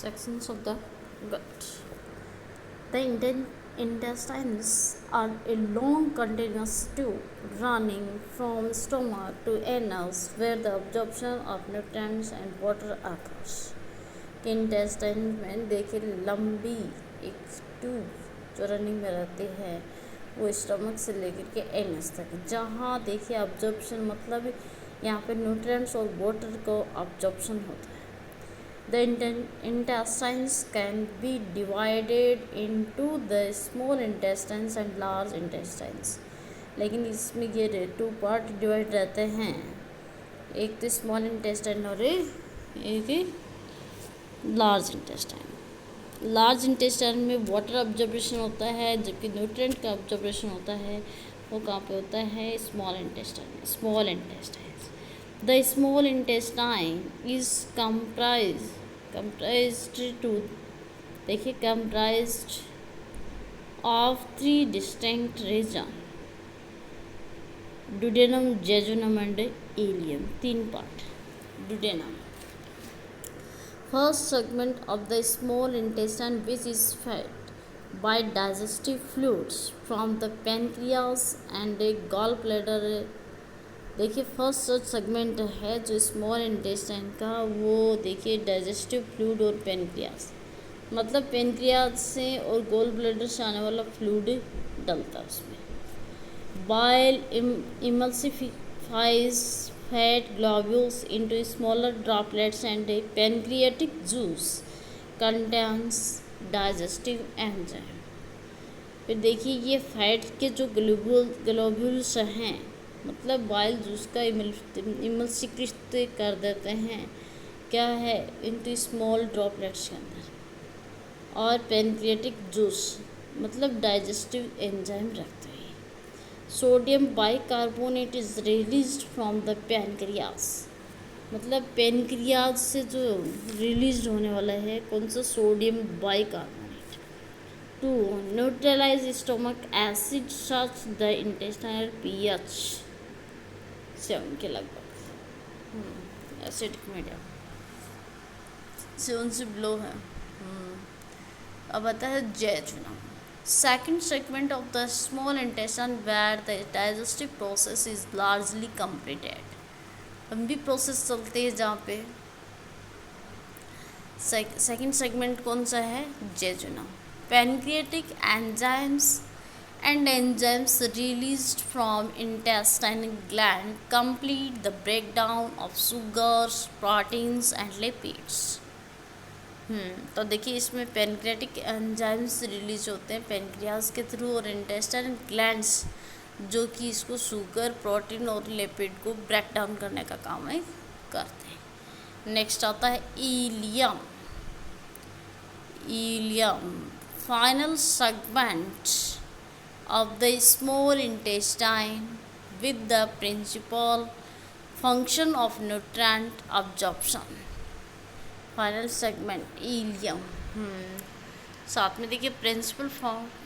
sections of the gut. The intestines are a long continuous tube running from stomach to anus where the absorption of nutrients and water occurs. Intestine में देखिए लंबी एक tube जो running में रहती है वो स्टमक से लेकर के एनस तक, जहाँ देखिए अब्जॉर्प्शन मतलब यहाँ पे न्यूट्रिएंट्स और वाटर को अब्जॉर्प्शन होता है. The intestines can be divided into the small intestines and large intestines. लेकिन इसमें ये टू पार्ट डिवाइड रहते हैं, एक तो स्मॉल इंटेस्टाइन और एक लार्ज इंटेस्टाइन. लार्ज इंटेस्टाइन में वाटर ऑब्जर्वेशन होता है, जबकि न्यूट्रिएंट का ऑब्जर्वेशन होता है वो कहाँ पे होता है, small intestine. Small intestine. The small intestine is comprised to देखिए comprised of three distinct regions: duodenum, jejunum and ileum. तीन part. duodenum, first segment of the small intestine, which is fed by digestive fluids from the pancreas and a gallbladder. देखिए first segment है जो small intestine का, वो देखिए digestive fluid और pancreas, मतलब pancreas से और गोल ब्लैडर से आने वाला फ्लूइड डलता है उसमें. Bile emulsifies fat globules into smaller droplets and a pancreatic juice contains digestive enzyme. फिर देखिए ये फैट के जो ग्लोब्यूल्स हैं, मतलब बाइल जूस का इमल्सिकृत कर देते हैं क्या है इनटू स्मॉल ड्रॉपलेट्स के अंदर, और पेनक्रियाटिक जूस मतलब डाइजेस्टिव एंजाइम रखते हैं. Sodium bicarbonate is released from the pancreas, मतलब पेनक्रियास से जो रिलीज होने वाला है कौन सा, sodium bicarbonate, to neutralize stomach acid such the intestinal pH 7 के लगभग. एसिडिक मीडियम 7 से बिलो है. अब आता है jejunum, second segment of the small intestine where the digestive process is largely completed. लंबी प्रोसेस चलती है जहाँ पे. सेकेंड सेगमेंट कौन सा है, jejunum. Pancreatic enzymes and enzymes released from intestinal gland complete the breakdown of sugars, proteins and lipids. तो देखिए इसमें पैनक्रियाटिक एंजाइम्स रिलीज होते हैं पेनक्रियास के थ्रू और इंटेस्टाइनल ग्लैंड्स जो कि इसको शुगर, प्रोटीन और लिपिड को ब्रेक डाउन करने का काम है करते हैं. नेक्स्ट आता है ileum. Ileum final segment of the small intestine with the principal function of nutrient absorption. Final segment ileum. साथ में देखिए principal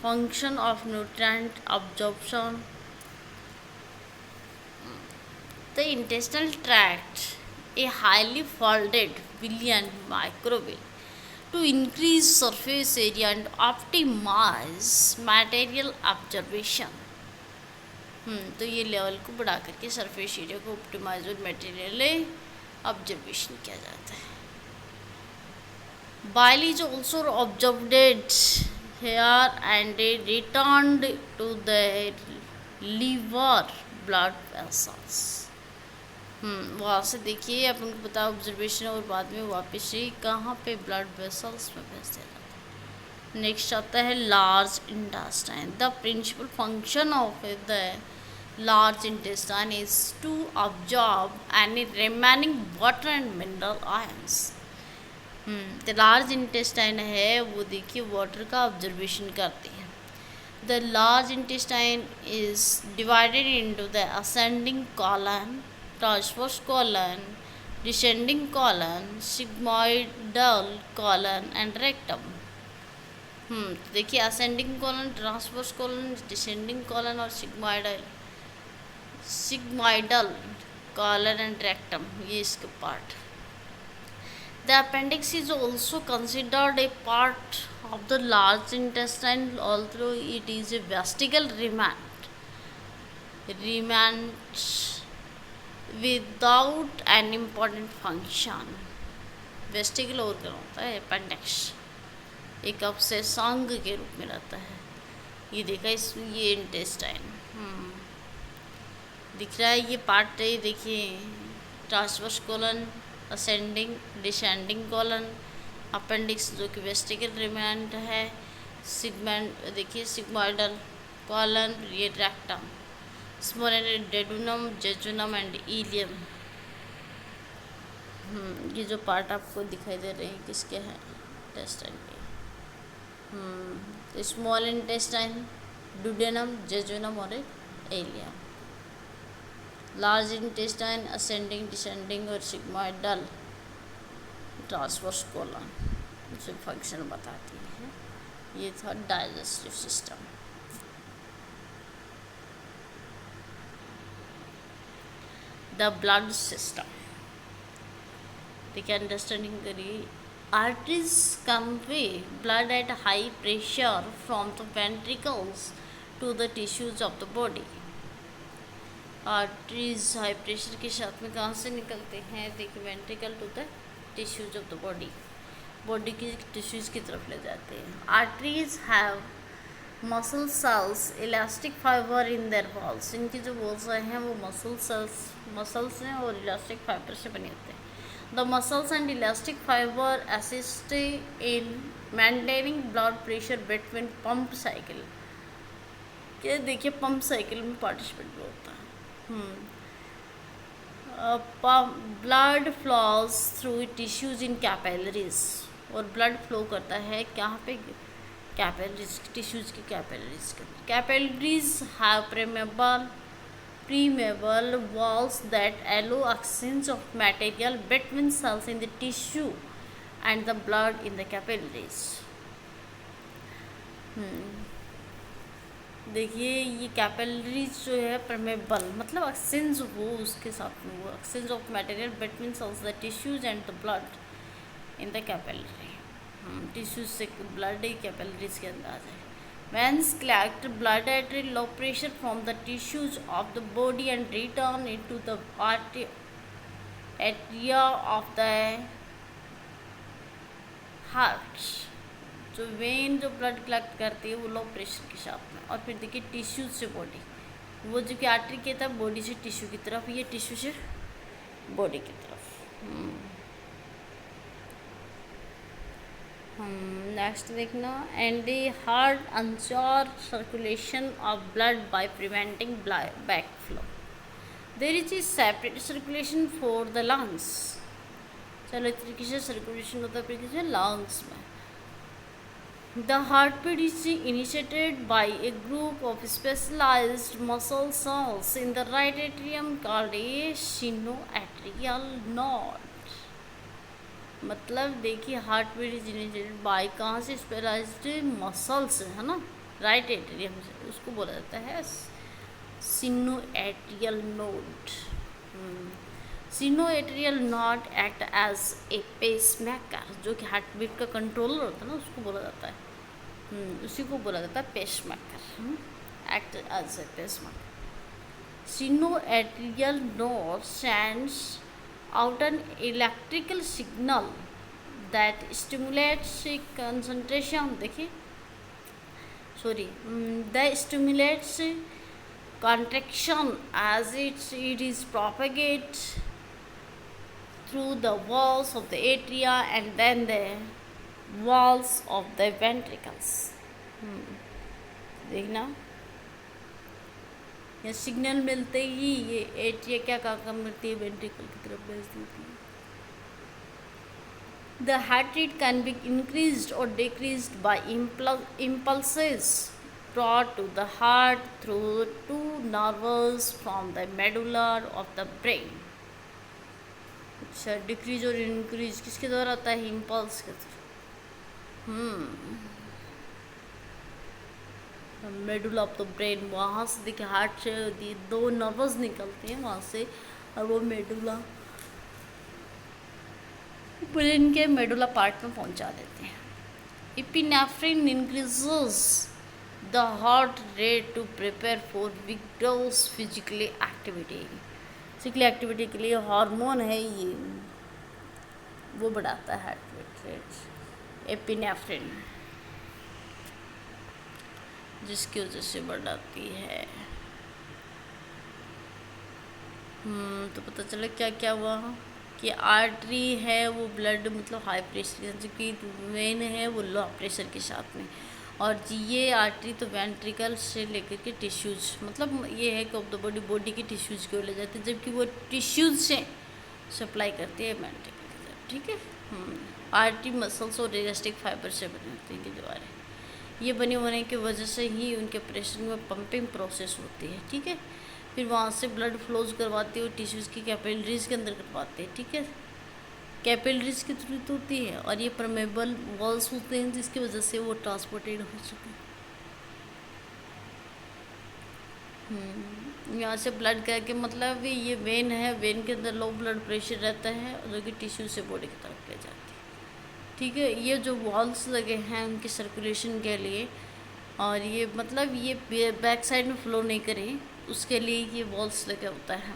function of nutrient absorption. The intestinal tract, a highly folded villi microvilli to increase surface area and optimize material observation. तो ये level को बढ़ा करके surface area को optimize और मटेरियल ऑब्जर्वेशन किया जाता है. Bile is also observed here and returned to the liver blood vessels. वहाँ से देखिए अपन को पता ऑब्जर्वेशन और बाद में वापस से कहाँ पे ब्लड वेसल्स में भेज दिया जाता है. नेक्स्ट आता है large intestine. The principal function of the large intestine is to absorb any remaining water and mineral ions. The large intestine है वो देखिए वाटर का ऑब्जर्वेशन करती है. The large intestine is divided into the ascending colon, transverse colon, descending colon, sigmoidal colon and rectum. देखिए ascending colon, transverse colon, descending colon और sigmoidal colon and rectum, ये इसके part. The appendix is also considered a part of the large intestine, although it is a vestigial remnant without an important function. Vestigial organ होता है appendix, एक अवशेष अंग के रूप में रहता है। ये देखा इस ये इंटेस्टाइन दिख रहा है, ये पार्ट है, देखिए transverse colon, ascending descending colon, appendix जो कि वेस्टिगल रिमेंट है, सिगमेंट देखिए सिग्मोइडल कॉलन, ये rectum, small duodenum, jejunum and ileum. ये जो पार्ट आपको दिखाई दे रहे हैं किसके हैं, इंटेस्टाइन के। स्मॉल इंटेस्टाइन, डुडेनम, जेजुनम और ileum. Large intestine, ascending descending और सिग्मोइडल, ट्रांसवर्स कोलन से फंक्शन बताती है। ये था digestive system. The blood system देखिए, अंडरस्टैंडिंग करिए। Arteries convey blood at high pressure from the ventricles to the tissues of the body. Arteries high pressure के साथ में कहाँ से निकलते हैं, देखिए ventricle to the tissues of the body, body की टिश्यूज की तरफ ले जाते हैं। Arteries have muscle cells, elastic fibre in their walls. इनकी जो वॉल्स हैं वो मसल्स हैं और इलास्टिक फाइबर से बने होते हैं। The muscles and elastic fiber assist in maintaining blood pressure between pump cycle। ये देखिए पंप साइकिल में पार्टिसिपेट होता है। ब्लड फ्लोज थ्रू टिश्यूज इन कैपिलरीज, और ब्लड फ्लो करता है कहाँ पे, कैपिलरीज, टिश्यूज की कैपिलरीज के। Capillaries have permeable walls that allow exchange of material between cells in the tissue and the blood in the capillaries। देखिए ये कैपिलरीज जो है परमेबल मतलब एक्सचेंज हो उसके साथ में, वो exchange of material between cells the tissues and the blood in the capillary. Tissues से ब्लड ही कैपिलरीज के अंदर आ जाए। Veins collect blood at a low pressure from the tissues of the body and return it to the atria of the heart। जो when जो blood collect करती है वो लो प्रेशर के साथ में, और फिर देखिए टिश्यूज से बॉडी, वो जो कि आर्टरी के था बॉडी से टिश्यू की तरफ, ये टिश्यू से बॉडी की तरफ। नेक्स्ट देखना, and the heart ensure circulation of blood by preventing back flow. There is a separate circulation for the lungs. चलो इस तरीके से सर्कुलेशन होता है तरीके से लंग्स में। The heart beat is initiated by a group of specialised muscle cells in the right atrium called a sinoatrial node. मतलब देखिए heart beat is initiated by कहाँ से, स्पेशलाइज्ड मसल्स है ना, राइट एट्रियम से, उसको बोला जाता है sinoatrial node. Sinoatrial node act as a pacemaker, जो कि हार्ट बीट का कंट्रोलर होता है ना, उसको बोला जाता है, उसी को बोला जाता है pacemaker, act as a pacemaker. Sinoatrial node sends out an electrical signal that stimulates concentration, देखिए that stimulates contraction as it is propagate through the walls of the atria and then the walls of the ventricles। देखना या signal मिलते ही ये atria क्या काम करती है, ventricle की तरफ भेज देती है। The heart rate can be increased और decreased by impulses brought to the heart through two nerves from the medulla of the brain। अच्छा, डिक्रीज और इंक्रीज किसके द्वारा होता है, इम्पल्स के द्वारा। मेडुला ऑफ द ब्रेन, वहाँ से देखिए हार्ट से दो नर्वस निकलती हैं वहाँ से, और वो मेडुला ब्रेन के मेडुला पार्ट में पहुंचा देते हैं। Epinephrine increases the heart rate to prepare for vigorous physically activity के लिए हार्मोन है ये, वो बढ़ाता है हार्ट रेट, एपिनेफ्रिन, जिसकी वजह से बढ़ाती है। तो पता चला क्या क्या हुआ कि आर्टरी है वो ब्लड मतलब हाई प्रेशर, जबकि वेन है वो लो प्रेशर के साथ में। और ये आर्टरी तो वेंट्रिकल से लेकर के टिश्यूज, मतलब ये है कि ऑफ द बॉडी की टिश्यूज को ले जाती है, जबकि वो टिश्यूज से सप्लाई करती है वेंट्रिकल की तरफ। ठीक है। आर्टरी मसल्स और इलास्टिक फाइबर से बनती है द्वारा, ये बने होने की वजह से ही उनके प्रेशर में पंपिंग प्रोसेस होती है। ठीक है। फिर वहाँ से ब्लड फ्लोज करवाती है और टिश्यूज़ की कैपिलरीज के अंदर करवाते हैं। ठीक है। कैपिलरीज की जरूरत होती है और ये परमेबल वॉल्स होते हैं, जिसकी वजह से वो ट्रांसपोर्टेड हो सके। यहाँ से ब्लड करके मतलब ये वेन है, वेन के अंदर लो ब्लड प्रेशर रहता है जो कि टिश्यू से बॉडी की तरफ ले जाती है। ठीक है। ये जो वॉल्स लगे हैं उनकी सर्कुलेशन के लिए, और ये मतलब ये बैक साइड में फ्लो नहीं करें उसके लिए ये वॉल्स लगा होता है।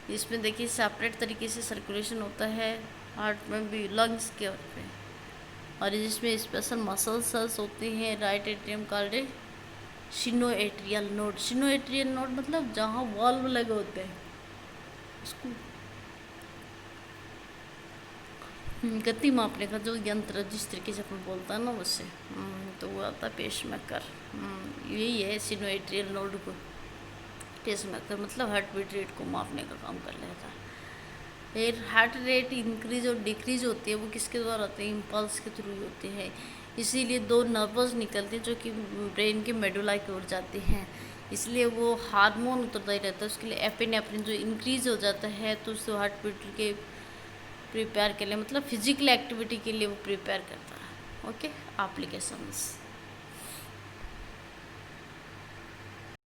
इसमें देखिए सेपरेट तरीके से सर्कुलेशन होता है हार्ट में भी, लंग्स के पे, और जिसमें स्पेशल मसल्स होते हैं। Right atrium called sinoatrial node. Sinoatrial node मतलब जहाँ वॉल्व लगे होते हैं उसको गति मापने का जो यंत्र जिस तरीके से अपन बोलता है ना उससे, तो वो आता है पेसमेकर। यही है सिनोएट्रियल नोड को, पेसमेकर मतलब हार्ट बीट रेट को मापने का काम कर लेता है। फिर हार्ट रेट इंक्रीज और डिक्रीज होती है वो किसके द्वारा होती है, इम्पल्स के थ्रू होती है। इसीलिए दो नर्वस निकलते हैं जो कि ब्रेन के मेडुला की ओर जाते हैं, इसलिए वो हार्मोन उतरता ही रहता है। उसके लिए एपिनेफ्रिन जो इंक्रीज हो जाता है तो उससे हार्ट बीट के प्रिपेयर के लिए मतलब फिजिकल एक्टिविटी के लिए वो प्रिपेयर करता है। ओके। एप्लीकेशंस